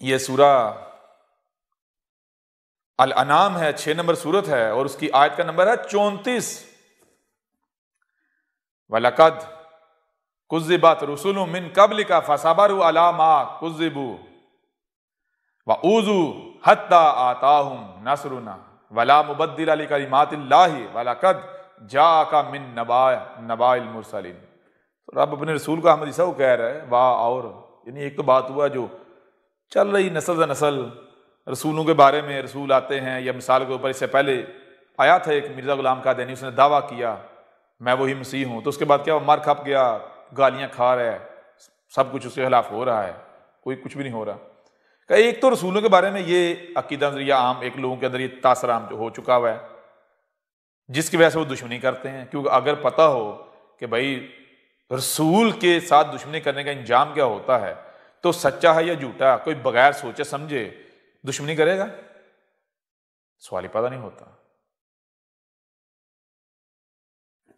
یہ سورہ الانعام ہے، 6 نمبر سورت ہے، اور اس کی آیت کا نمبر ہے 34۔ وَلَقَدْ كُذِّبَتْ رُسُلٌ مِّن قَبْلِكَ فَصَبَرُوا عَلَىٰ مَا كُذِّبُوا وَأُوذُوا حَتَّىٰ آتَاهُمْ نَصْرُنَا وَلَا مُبَدِّلَ لِكَلِمَاتِ اللَّهِ وَلَقَدْ جَاءَكَ مِن نَبَأِ الْمُرْسَلِينَ۔ تو رب اپنے رسول کو احمد عیسیٰ کو کہہ رہا ہے واہ، اور یعنی ایک تو بات ہوا جو چل رہی نسل سے نسل، رسولوں کے بارے میں رسول آتے ہیں، یا مثال کے اوپر اس سے پہلے آیا تھا ایک مرزا غلام قادیانی، اس نے دعویٰ کیا میں وہی مسیح ہوں، تو اس کے بعد کیا مر کھپ گیا، گالیاں کھا رہا ہے، سب کچھ اس کے خلاف ہو رہا ہے، کوئی کچھ بھی نہیں ہو رہا۔ کہ ایک تو رسولوں کے بارے میں یہ عقیدہ ذریعہ عام ایک لوگوں کے اندر یہ تاثر عام جو ہو چکا ہوا ہے، جس کی وجہ سے وہ دشمنی کرتے ہیں، کیونکہ اگر پتہ ہو کہ بھائی رسول کے ساتھ دشمنی کرنے کا انجام کیا ہوتا ہے، تو سچا ہے یا جھوٹا کوئی بغیر سوچے سمجھے دشمنی کرے گا؟ سوال ہی پیدا نہیں ہوتا۔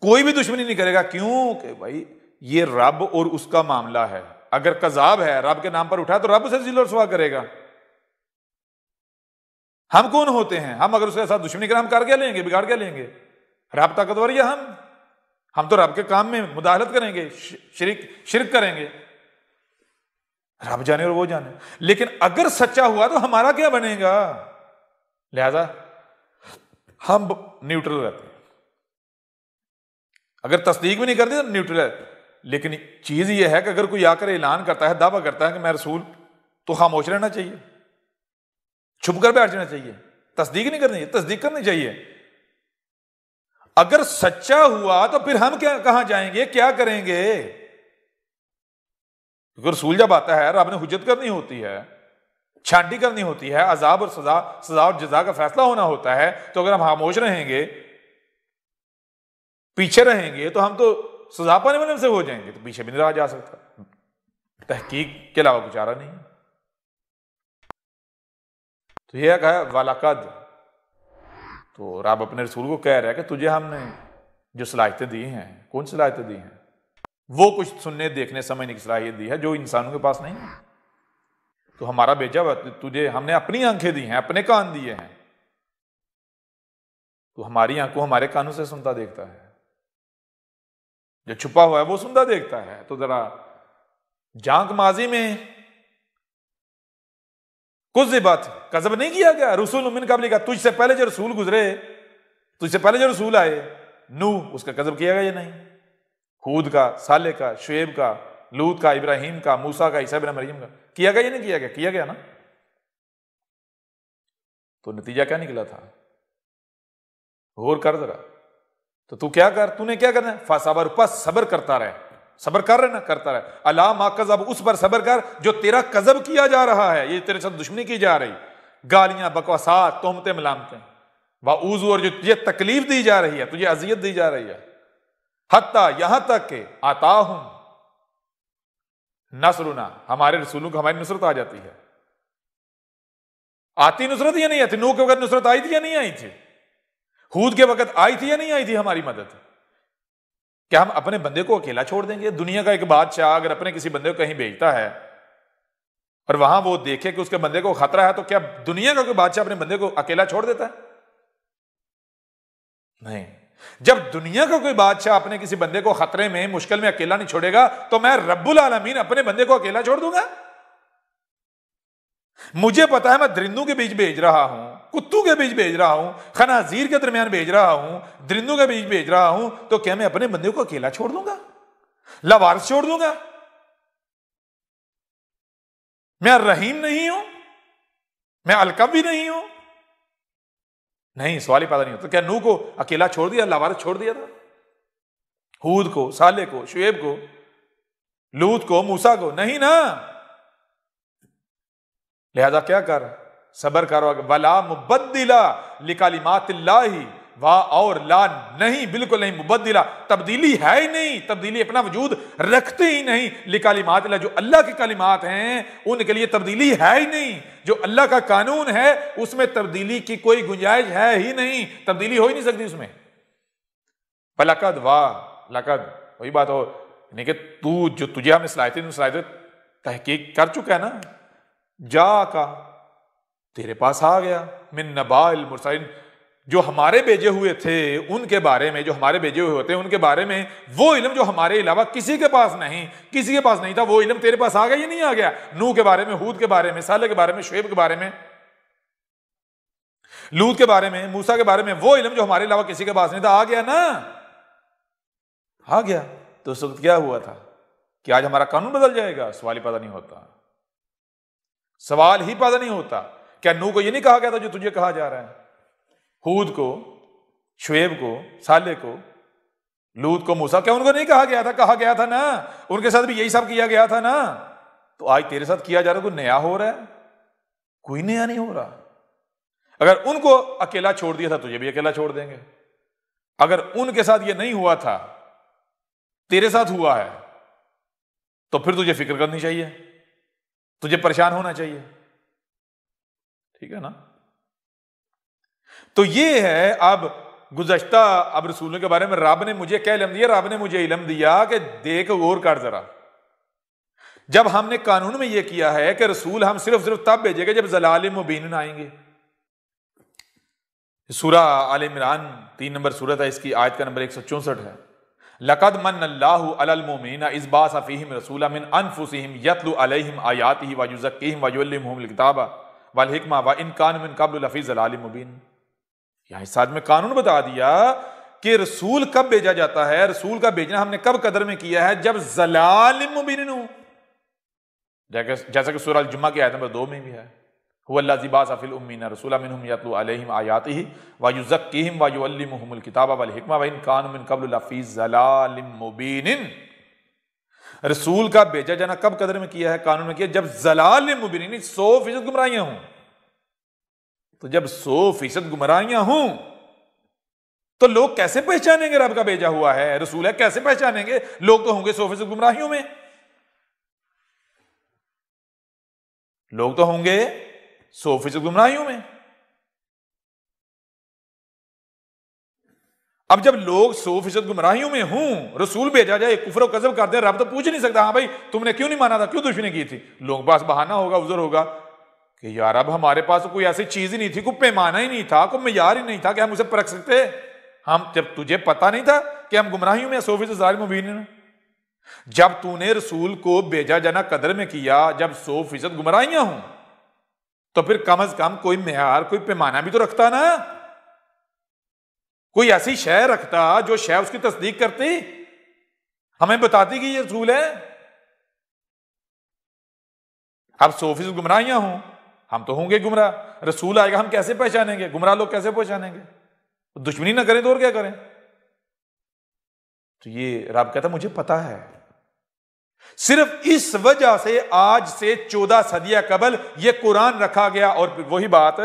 کوئی بھی دشمنی نہیں کرے گا، کیوں کہ بھائی یہ رب اور اس کا معاملہ ہے، اگر کذاب ہے رب کے نام پر اٹھا تو رب سے ذل و رسوا کرے گا۔ ہم کون ہوتے ہیں؟ ہم اگر اس کے ساتھ دشمنی کریں ہم کر کیا لیں گے، بگاڑ کیا لیں گے؟ رب طاقتور یا ہم تو رب کے کام میں مداخلت کریں گے، شرک کریں گے، رب جانے اور وہ جانے۔ لیکن اگر سچا ہوا تو ہمارا کیا بنے گا؟ لہذا ہم نیوٹرل رہتے ہیں، اگر تصدیق بھی نہیں کرتے تو نیوٹرل ہے۔ لیکن چیز یہ ہے کہ اگر کوئی آ کر اعلان کرتا ہے، دعویٰ کرتا ہے کہ میں رسول، تو خاموش رہنا چاہیے، چھپ کر بیٹھ جانا چاہیے، تصدیق نہیں کرنی چاہیے، تصدیق کرنی چاہیے۔ اگر سچا ہوا تو پھر ہم کہاں جائیں گے، کیا کریں گے؟ کیونکہ رسول جب آتا ہے رب نے حجت کرنی ہوتی ہے، چھانٹی کرنی ہوتی ہے، عذاب اور سزا اور جزا کا فیصلہ ہونا ہوتا ہے، تو اگر ہم خاموش رہیں گے، پیچھے رہیں گے، تو ہم تو سزا پانے والے سے ہو جائیں گے، تو پیچھے بھی نہیں رہا جا سکتا، تحقیق کے علاوہ کچھ چارہ نہیں۔ تو یہ کہا وَلَقَدْ، تو رب اپنے رسول کو کہہ رہا ہے کہ تجھے ہم نے جو صلاحیتیں دی ہیں، کون صلاحیتیں دی ہیں؟ وہ کچھ سننے دیکھنے سمجھنے کی صلاحیت دی ہے جو انسانوں کے پاس نہیں ہے۔ تو ہمارا بھیجا ہوا تجھے ہم نے اپنی آنکھیں دی ہیں، اپنے کان دیے ہیں، تو ہماری آنکھوں ہمارے کانوں سے سنتا دیکھتا ہے، جو چھپا ہوا ہے وہ سنتا دیکھتا ہے۔ تو ذرا جانک ماضی میں کذبت، کذب نہیں کیا گیا، رسول من قبلک، تجھ سے پہلے جو رسول گزرے، تجھ سے پہلے جو رسول آئے، نوح، اس کا کذب کیا گیا یا نہیں؟ ہود کا، صالح کا، شعیب کا، لوط کا، ابراہیم کا، موسیٰ کا، عیسیٰ بن مریم کا، کیا گیا یا نہیں کیا گیا؟ کیا گیا نا۔ تو نتیجہ کیا نکلا تھا؟ غور کر ذرا، تو کیا کر، تو نے کیا کرنا ہے؟ فصبر، پس صبر کرتا رہے، صبر کر رہے نا، کرتا رہے، الا ما کذب، اس پر صبر کر جو تیرا کذب کیا جا رہا ہے، یہ تیرے ساتھ دشمنی کی جا رہی، گالیاں، بکواسات، تہمتیں، ملامتیں، واوذوا، اور جو تجھے تکلیف دی جا رہی ہے، تجھے اذیت دی جا رہی ہے، حتیٰ، یہاں تک کہ آتاہم نصرنا، ہمارے رسولوں کو ہماری نصرت آ جاتی ہے۔ آتی نصرت یا نہیں آتی؟ نوح کے وقت نصرت آئی تھی یا نہیں آئی تھی؟ ہود کے وقت آئی تھی یا نہیں آئی تھی ہماری مدد؟ کیا ہم اپنے بندے کو اکیلا چھوڑ دیں گے؟ دنیا کا ایک بادشاہ اگر اپنے کسی بندے کو کہیں بھیجتا ہے اور وہاں وہ دیکھے کہ اس کے بندے کو خطرہ ہے، تو کیا دنیا کا کوئی بادشاہ اپنے بندے کو اکیلا چھوڑ دیتا ہے؟ نہیں۔ جب دنیا کا کوئی بادشاہ اپنے کسی بندے کو خطرے میں، مشکل میں اکیلا نہیں چھوڑے گا، تو میں رب العالمین اپنے بندے کو اکیلا چھوڑ دوں گا؟ مجھے پتا ہے میں درندوں کے بیچ بھیج رہا ہوں، کتوں کے بیچ بھیج رہا ہوں، خنازیر کے درمیان بھیج رہا ہوں، درندوں کے بیچ بھیج رہا ہوں، تو کیا میں اپنے بندے کو اکیلا چھوڑ دوں گا؟ لاوارث چھوڑ دوں گا؟ میں رحیم نہیں ہوں؟ میں الکب بھی نہیں ہوں؟ نہیں، سوال ہی پیدا نہیں ہوتا۔ کیا نوح کو اکیلا چھوڑ دیا، لاوارث چھوڑ دیا تھا؟ ہود کو، صالح کو، شعیب کو، لوط کو، موسیٰ کو؟ نہیں نا۔ لہذا کیا کر، صبر کرو، ولا مبدل لکلمات اللہ، اور لا، نہیں، بالکل نہیں، مبدلہ، تبدیلی ہے ہی نہیں، تبدیلی اپنا وجود رکھتے ہی نہیں، لکلمات اللہ، جو اللہ کی کلمات ہیں ان کے لیے تبدیلی ہے ہی نہیں، جو اللہ کا قانون ہے اس میں تبدیلی کی کوئی گنجائش ہے ہی نہیں، تبدیلی ہو ہی نہیں سکتی اس میں۔ فلقد، واہ، لقد، وہی بات ہو، یعنی کہ تو جو تجھے ہم نے صلاحیتیں تحقیق کر چکا ہے نا، جا کا تیرے پاس آ گیا، من نباء المرسلین جو ہمارے بھیجے ہوئے تھے ان کے بارے میں، جو ہمارے بھیجے ہوئے ہوتے ہیں ان کے بارے میں، وہ علم جو ہمارے علاوہ کسی کے پاس نہیں تھا، وہ علم تیرے پاس آ گیا یا نہیں آ گیا؟ نوح کے بارے میں، ہود کے بارے میں، صالح کے بارے میں، شعیب کے بارے میں، لوط کے بارے میں، موسیٰ کے بارے میں، وہ علم جو ہمارے علاوہ کسی کے پاس نہیں تھا آ گیا نا، آ گیا۔ تو اس وقت کیا ہوا تھا کہ آج ہمارا قانون بدل جائے گا؟ سوال ہی پیدا نہیں ہوتا، سوال ہی پیدا نہیں ہوتا۔ کیا نوح کو یہ نہیں کہا گیا تھا جو تجھے کہا جا رہا ہے؟ ہود کو، شعیب کو، صالح کو، لوط کو، موسیٰ، کیا ان کو نہیں کہا گیا تھا؟ کہا گیا تھا نا، ان کے ساتھ بھی یہی سب کیا گیا تھا نا۔ تو آج تیرے ساتھ کیا جا رہا ہے، کوئی نیا ہو رہا ہے؟ کوئی نیا نہیں ہو رہا۔ اگر ان کو اکیلا چھوڑ دیا تھا تجھے بھی اکیلا چھوڑ دیں گے۔ اگر ان کے ساتھ یہ نہیں ہوا تھا، تیرے ساتھ ہوا ہے، تو پھر تجھے فکر کرنی چاہیے، تجھے پریشان ہونا چاہیے، ٹھیک ہے نا؟ تو یہ ہے اب گزشتہ اب رسولوں کے بارے میں رب نے مجھے کیا علم دیا؟ رب نے مجھے علم دیا کہ دیکھ غور کر ذرا، جب ہم نے قانون میں یہ کیا ہے کہ رسول ہم صرف تب بھیجے گا جب ضلال مبین آئیں گے۔ سورہ آل عمران 3 نمبر سورت ہے، اس کی آیت کا نمبر 164 ہے۔ لقد من اللہ علی المؤمنین اذ بعث فیہم رسولا من انفسہم یتلو علیہم آیاتہ ویزکیہم ویعلمہم الکتاب والحکمہ وان کانوا من قبل لفی ضلال مبین۔ یہاں اس ساتھ میں قانون بتا دیا کہ رسول کب بھیجا جاتا ہے، رسول کا بھیجنا ہم نے کب قدر میں کیا ہے؟ جب ضلال مبین ہو، جیسا کہ سورہ الجمعہ کی آیت نمبر 2 میں بھی ہے، هو الذی بعث فی الامین رسولا منہم یتلو علیہم آیاتہ ویزکیہم ویعلمہم الکتاب والحکمہ وان کانوا من قبل لفی ضلال مبین۔ رسول کا بھیجا جانا کب قدر میں کیا ہے، قانون میں کیا؟ جب ضلال مبین، 100% گمراہیاں ہوں۔ تو جب 100% گمراہیاں ہوں تو لوگ کیسے پہچانیں گے رب کا بھیجا ہوا ہے رسول ہے؟ کیسے پہچانیں گے؟ لوگ تو ہوں گے 100% گمراہیوں میں، لوگ تو ہوں گے 100% گمراہیوں میں۔ اب جب لوگ 100% گمراہیوں میں ہوں، رسول بھیجا جائے، کفر و کذب کرتے ہیں، رب تو پوچھ نہیں سکتا ہاں بھائی تم نے کیوں نہیں مانا تھا، کیوں دشمنی کی تھی؟ لوگوں کے پاس بہانہ ہوگا، عذر ہوگا کہ یار اب ہمارے پاس کوئی ایسی چیز ہی نہیں تھی، کوئی پیمانہ ہی نہیں تھا، کوئی معیار ہی نہیں تھا کہ ہم اسے پرکھ سکتے۔ ہم جب تجھے پتا نہیں تھا کہ ہم گمراہیوں میں 100% ظالم مبین ہیں، جب تو نے رسول کو بھیجا جانا قدر میں کیا جب 100% گمراہیاں ہوں، تو پھر کم از کم کوئی معیار، کوئی پیمانہ بھی تو رکھتا نا، کوئی ایسی شے رکھتا جو شے اس کی تصدیق کرتی، ہمیں بتاتی کہ یہ رسول ہے۔ اب 100% گمراہیاں ہوں، ہم تو ہوں گے گمراہ، رسول آئے گا ہم کیسے پہچانیں گے؟ گمراہ لوگ کیسے پہچانیں گے؟ دشمنی نہ کریں تو اور کیا کریں؟ تو یہ رب کہتا مجھے پتا ہے۔ صرف اس وجہ سے آج سے 14 صدیہ قبل یہ قرآن رکھا گیا، اور پھر وہی بات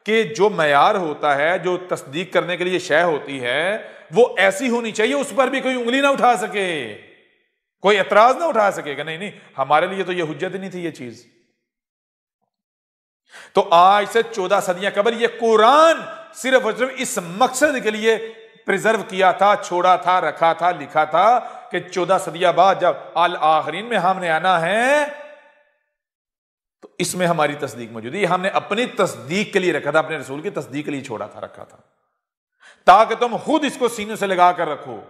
کہ جو معیار ہوتا ہے، جو تصدیق کرنے کے لیے شے ہوتی ہے، وہ ایسی ہونی چاہیے اس پر بھی کوئی انگلی نہ اٹھا سکے، کوئی اعتراض نہ اٹھا سکے کہ نہیں ہمارے لیے تو یہ حجت نہیں تھی یہ چیز۔ تو آج سے 14 صدیاں قبل یہ قرآن صرف اور صرف اس مقصد کے لیے پریزرو کیا تھا، چھوڑا تھا، رکھا تھا، لکھا تھا کہ 14 صدیاں بعد جب آخرین میں ہم نے آنا ہے تو اس میں ہماری تصدیق موجود ہے۔ یہ ہم نے اپنی تصدیق کے لیے رکھا تھا، اپنے رسول کی تصدیق کے لیے چھوڑا تھا، رکھا تھا، تاکہ تم خود اس کو سینے سے لگا کر رکھو۔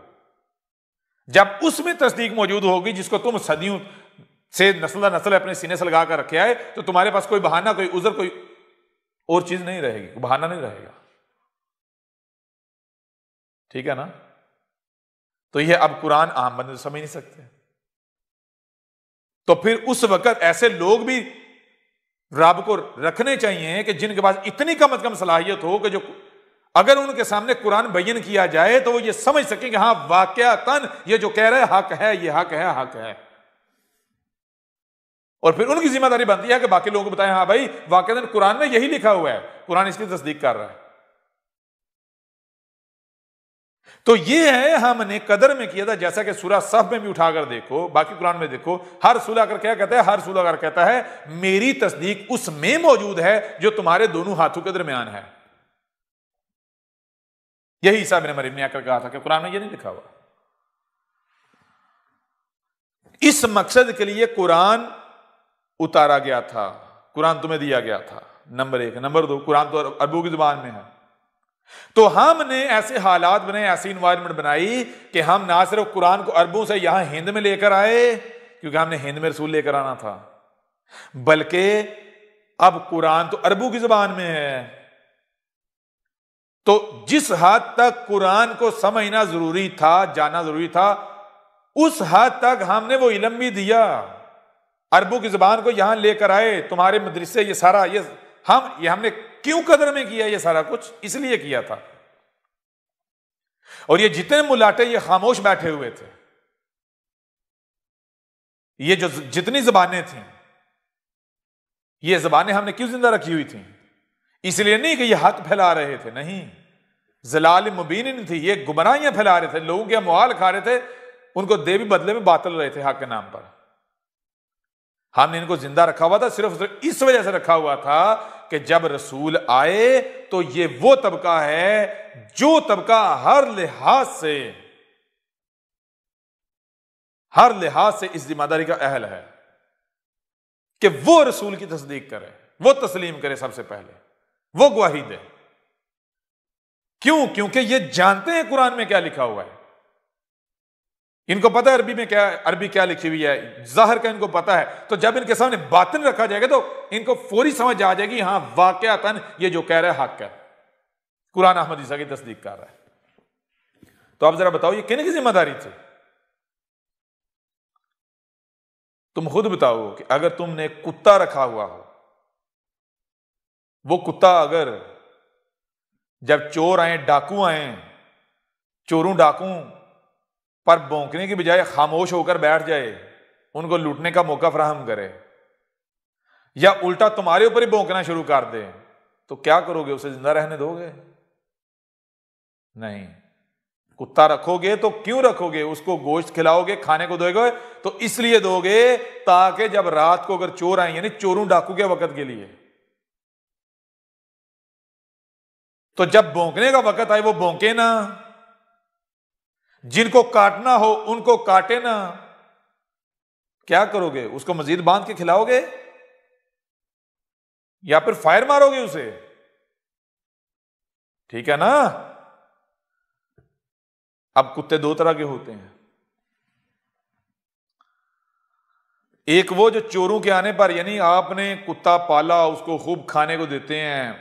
جب اس میں تصدیق موجود ہوگی جس کو تم صدیوں سے نسل در نسل اپنے سینے سے لگا کر رکھے آئے، تو تمہارے پاس کوئی بہانہ، کوئی عذر، کوئی اور چیز نہیں رہے گی، کوئی بہانہ نہیں رہے گا، ٹھیک ہے نا؟ تو یہ اب قرآن عام بندے سمجھ نہیں سکتے، تو پھر اس وقت ایسے لوگ بھی رب کو رکھنے چاہیے کہ جن کے پاس اتنی کم از کم صلاحیت ہو کہ جو اگر ان کے سامنے قرآن بیان کیا جائے تو وہ یہ سمجھ سکیں کہ ہاں واقعتاً یہ جو کہہ رہے حق ہے، یہ حق ہے، حق ہے، اور پھر ان کی ذمہ داری بنتی ہے کہ باقی لوگوں کو بتائیں ہاں بھائی واقعتاً قرآن میں یہی لکھا ہوا ہے، قرآن اس کی تصدیق کر رہا ہے۔ تو یہ ہے ہم نے قدر میں کیا تھا، جیسا کہ سورہ صف میں بھی اٹھا کر دیکھو، باقی قرآن میں دیکھو، ہر رسول آ کر کیا کہتا ہے؟ ہر رسول آ کر کہتا ہے میری تصدیق اس میں موجود ہے جو تمہارے دونوں ہاتھوں کے درمیان ہے۔ یہی عیسیٰ ابن مریم نے آ کر کہا تھا کہ قرآن میں یہ نہیں لکھا ہوا۔ اس مقصد کے لیے قرآن اتارا گیا تھا قرآن تمہیں دیا گیا تھا، نمبر 1۔ نمبر 2، قرآن تو عربوں کی زبان میں ہے۔ تو ہم نے ایسے حالات بنائے، ایسی انوائرمنٹ بنائی کہ ہم نہ صرف قرآن کو عربوں سے یہاں ہند میں لے کر آئے، کیونکہ ہم نے ہند میں رسول لے کر آنا تھا، بلکہ اب قرآن تو عربوں کی زبان میں ہے۔ تو جس حد تک قرآن کو سمجھنا ضروری تھا، جاننا ضروری تھا، اس حد تک ہم نے وہ علم بھی دیا۔ عربوں کی زبان کو یہاں لے کر آئے، تمہارے مدرسے، یہ سارا یہ ہم نے کیوں قدر میں کیا؟ یہ سارا کچھ اس لیے کیا تھا۔ اور یہ جتنے ملاٹے یہ خاموش بیٹھے ہوئے تھے، یہ جو جتنی زبانیں تھیں، یہ زبانیں ہم نے کیوں زندہ رکھی ہوئی تھیں؟ اس لیے نہیں کہ یہ حق پھیلا رہے تھے، نہیں، ضلال مبین نہیں تھی، یہ گمراہیاں پھیلا رہے تھے، لوگوں کے اموال کھا رہے تھے، ان کو دے بھی بدلے میں باطل رہے تھے حق کے نام پر۔ ہم نے ان کو زندہ رکھا ہوا تھا، صرف اس وجہ سے رکھا ہوا تھا کہ جب رسول آئے تو یہ وہ طبقہ ہے جو طبقہ ہر لحاظ سے اس ذمہ داری کا اہل ہے کہ وہ رسول کی تصدیق کرے، وہ تسلیم کرے، سب سے پہلے وہ گواہی دے۔ کیوں؟ کیونکہ یہ جانتے ہیں قرآن میں کیا لکھا ہوا ہے، ان کو پتا ہے عربی کیا لکھی ہوئی ہے، ظاہر کا ان کو پتا ہے۔ تو جب ان کے سامنے باطن رکھا جائے گا تو ان کو فوری سمجھ آ جائے گی، ہاں واقعتاً یہ جو کہہ رہا ہے حق ہے، قرآن احمد عیسیٰ کی تصدیق کر رہا ہے۔ تو آپ ذرا بتاؤ یہ کن کی ذمہ داری تھی؟ تم خود بتاؤ کہ اگر تم نے کتا رکھا ہوا ہو، وہ کتا اگر جب چور آئیں، ڈاکو آئیں، چوروں ڈاکوں پر بھونکنے کی بجائے خاموش ہو کر بیٹھ جائے، ان کو لوٹنے کا موقع فراہم کرے، یا الٹا تمہارے اوپر ہی بھونکنا شروع کر دے، تو کیا کرو گے؟ اسے زندہ رہنے دو گے؟ نہیں۔ کتا رکھو گے تو کیوں رکھو گے؟ اس کو گوشت کھلاؤ گے، کھانے کو دو گے تو اس لیے دو گے تاکہ جب رات کو اگر چور آئیں، یعنی چوروں ڈاکو کے وقت کے لیے، تو جب بھونکنے کا وقت آئے وہ بھونکے نہ، جن کو کاٹنا ہو ان کو کاٹے نہ۔ کیا کرو گے؟ اس کو مزید باندھ کے کھلاؤ گے یا پھر فائر مارو گے اسے؟ ٹھیک ہے نا؟ اب کتے دو طرح کے ہوتے ہیں، ایک وہ جو چوروں کے آنے پر، یعنی آپ نے کتا پالا، اس کو خوب کھانے کو دیتے ہیں،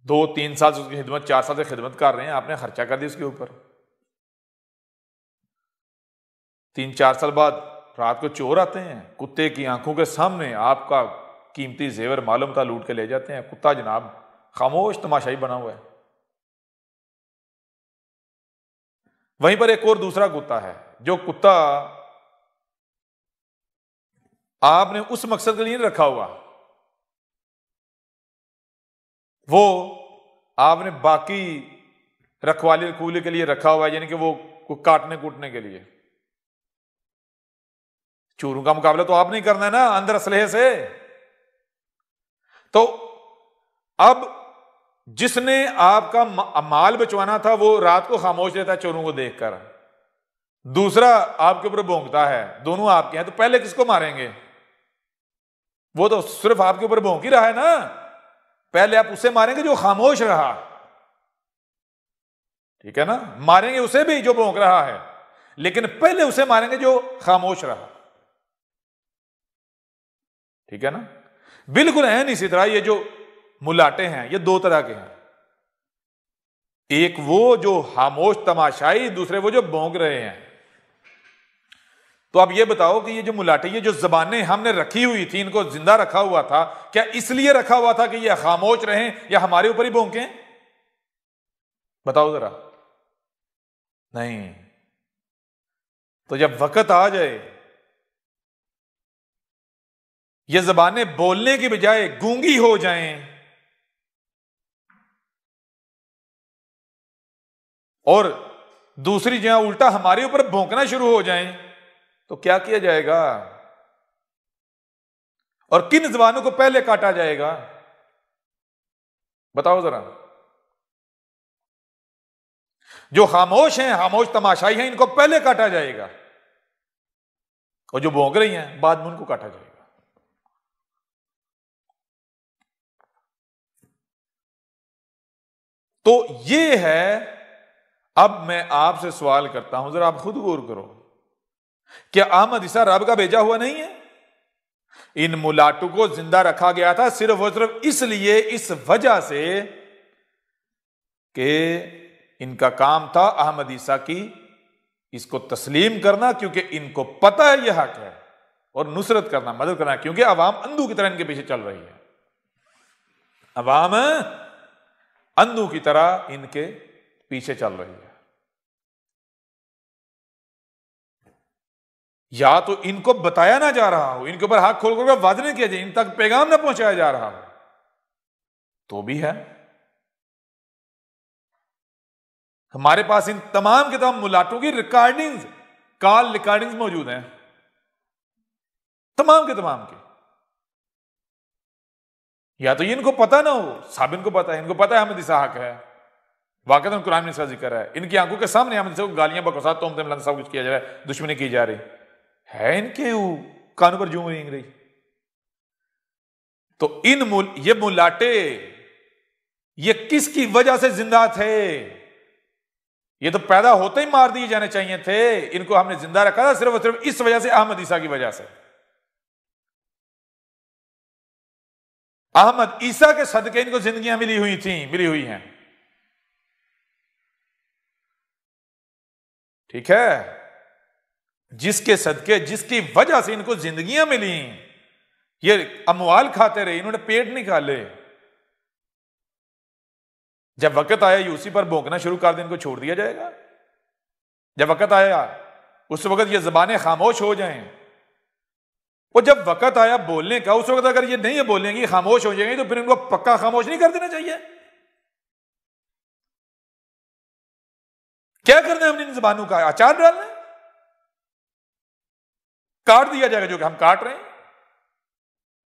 2-3 سال سے اس کی خدمت، 4 سال سے خدمت کر رہے ہیں، آپ نے خرچہ کر دیا اس کے اوپر، 3-4 سال بعد رات کو چور آتے ہیں، کتے کی آنکھوں کے سامنے آپ کا قیمتی زیور معلوم تھا لوٹ کے لے جاتے ہیں، کتا جناب خاموش تماشائی بنا ہوا ہے۔ وہیں پر ایک اور دوسرا کتا ہے، جو کتا آپ نے اس مقصد کے لیے نہیں رکھا ہوا، وہ آپ نے باقی رکھوالی رکھولی کے لیے رکھا ہوا ہے، یعنی کہ وہ کاٹنے کوٹنے کے لیے۔ چوروں کا مقابلہ تو آپ نہیں کرنا ہے نا اندر اسلحے سے۔ تو اب جس نے آپ کا مال بچوانا تھا وہ رات کو خاموش رہتا ہے چوروں کو دیکھ کر، دوسرا آپ کے اوپر بھونکتا ہے، دونوں آپ کے ہیں، تو پہلے کس کو ماریں گے؟ وہ تو صرف آپ کے اوپر بھونک ہی رہا ہے نا، پہلے آپ اسے ماریں گے جو خاموش رہا، ٹھیک ہے نا؟ ماریں گے اسے بھی جو بھونک رہا ہے، لیکن پہلے اسے ماریں گے جو خاموش رہا، ٹھیک ہے نا؟ بالکل ہے نہیں اسی طرح یہ جو ملاٹے ہیں یہ 2 طرح کے ہیں، ایک وہ جو خاموش تماشائی، دوسرے وہ جو بھونک رہے ہیں۔ تو اب یہ بتاؤ کہ یہ جو ملاٹے، یہ جو زبانیں ہم نے رکھی ہوئی تھی، ان کو زندہ رکھا ہوا تھا، کیا اس لیے رکھا ہوا تھا کہ یہ خاموش رہیں یا ہمارے اوپر ہی بھونکیں؟ بتاؤ ذرا۔ نہیں۔ تو جب وقت آ جائے یہ زبانیں بولنے کی بجائے گونگی ہو جائیں اور دوسری جگہ الٹا ہمارے اوپر بھونکنا شروع ہو جائیں تو کیا کیا جائے گا؟ اور کن زبانوں کو پہلے کاٹا جائے گا؟ بتاؤ ذرا۔ جو خاموش ہیں، خاموش تماشائی ہیں، ان کو پہلے کاٹا جائے گا، اور جو بھونک رہی ہیں بعد میں ان کو کاٹا جائے گا۔ تو یہ ہے. اب میں آپ سے سوال کرتا ہوں، ذرا آپ خود غور کرو، کیا احمد عیسیٰ رب کا بھیجا ہوا نہیں ہے؟ ان ملاٹوں کو زندہ رکھا گیا تھا صرف اور صرف اس لیے، اس وجہ سے کہ ان کا کام تھا احمد عیسیٰ کی اس کو تسلیم کرنا، کیونکہ ان کو پتہ ہے یہ حق ہے، اور نصرت کرنا، مدد کرنا، کیونکہ عوام اندھو کی طرح ان کے پیچھے چل رہی ہے. عوام اندھو کی طرح ان کے پیچھے چل رہی ہے. یا تو ان کو بتایا نہ جا رہا ہو، ان کے اوپر ہاتھ کھول کر واضح نہ کیا جائے، ان تک پیغام نہ پہنچایا جا رہا ہو، تو بھی ہے. ہمارے پاس ان تمام کے تمام ملاٹوں کی ریکارڈنگز، کال ریکارڈنگز موجود ہیں، تمام کے تمام کے. یا تو ان کو پتہ نہ ہو، صاحب ان کو پتہ ہے، ان کو پتہ ہے احمد عیسیٰ حق ہے، واقعی قرآن میں اس کا ذکر ہے، ان کی آنکھوں کے سامنے احمد عیسیٰ کو گالیاں بکوسات تہمتیں ملن سب کچھ کیا جا رہا ہے، دشمنی کی جا رہی ہے، ان کے کانوں پر جوں رینگ رہی. تو یہ ملاٹے یہ کس کی وجہ سے زندہ تھے؟ یہ تو پیدا ہوتے ہی مار دیے جانے چاہیے تھے. ان کو ہم نے زندہ رکھا تھا صرف اور صرف اس وجہ سے، احمد عیسیٰ کی وجہ سے. احمد عیسیٰ کے صدقے ان کو زندگیاں ملی ہوئی ہیں. ٹھیک ہے، جس کے صدقے، جس کی وجہ سے ان کو زندگیاں ملی، یہ اموال کھاتے رہے، انہوں نے پیٹ نہیں کھالے. جب وقت آیا یہ اسی پر بھونکنا شروع کر دیں، ان کو چھوڑ دیا جائے گا. جب وقت آیا اس وقت یہ زبانیں خاموش ہو جائیں، اور جب وقت آیا بولنے کا اس وقت اگر یہ نہیں بولیں گی، خاموش ہو جائیں گے، تو پھر ان کو پکا خاموش نہیں کر دینا چاہیے. کیا کرنا ہے ہم نے ان زبانوں کا؟ اچار ڈالنا ہے، کاٹ دیا جائے گا جو کہ ہم کاٹ رہے ہیں.